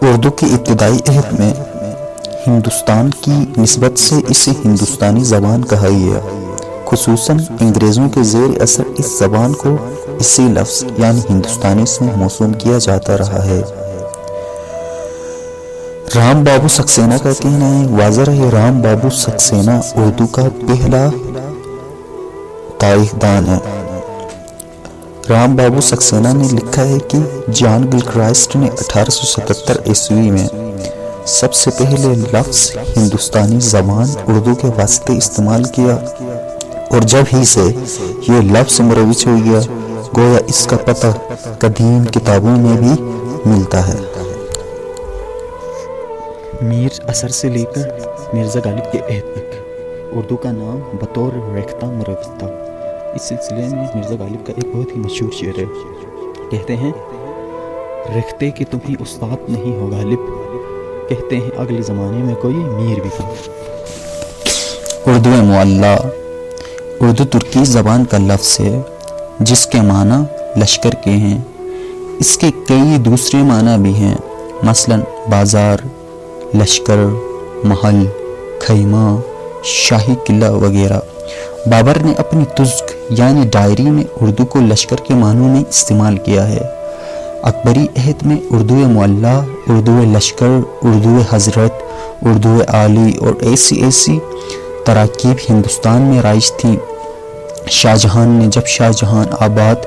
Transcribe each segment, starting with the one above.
اردو کی ابتدائی عہد میں ہندوستان کی نسبت سے اسے ہندوستانی زبان کہا گیا، خصوصاً انگریزوں کے زیر اثر اس زبان کو اسی لفظ یعنی ہندوستانی سے موسوم کیا جاتا رہا ہے۔ رام بابو سکسینہ کا کہنا ہے، واضح رہے رام بابو سکسینہ اردو کا پہلا تاریخ دان ہے۔ رام بابو سکسینہ نے لکھا ہے کہ جان گلکرائسٹ نے 1877 عیسوی میں سب سے پہلے لفظ ہندوستانی زبان اردو کے واسطے استعمال کیا، اور جب ہی سے یہ لفظ مروج ہو گیا، گویا اس کا پتہ قدیم کتابوں میں بھی ملتا ہے۔ میر اثر سے لے کر مرزا غالب کے عہد تک اردو کا نام بطور ریختہ مروج تھا۔ اس سلسلے میں مرزا غالب کا ایک بہت ہی مشہور شعر ہے، کہتے ہیں ریختہ کہ تمہیں استاد نہیں ہو غالب، کہتے ہیں اگلے زمانے میں کوئی میر بھی تھا۔ اردو معلیٰ اردو ترکی زبان کا لفظ ہے جس کے معنی لشکر کے ہیں۔ اس کے کئی دوسرے معنی بھی ہیں، مثلا بازار، لشکر، محل، خیمہ، شاہی قلعہ وغیرہ۔ بابر نے اپنی تزک یعنی ڈائری میں اردو کو لشکر کے معنوں میں استعمال کیا ہے۔ اکبری عہد میں اردو معلیٰ، اردو لشکر، اردو حضرت، اردو عالی اور ایسی تراکیب ہندوستان میں رائج تھی۔ شاہ جہاں نے جب شاہ جہاں آباد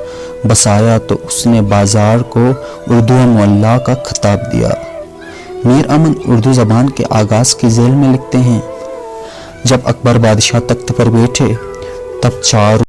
بسایا تو اس نے بازار کو اردو معلیٰ کا خطاب دیا۔ میر امن اردو زبان کے آغاز کی ذیل میں لکھتے ہیں، جب اکبر بادشاہ تخت پر بیٹھے تب چار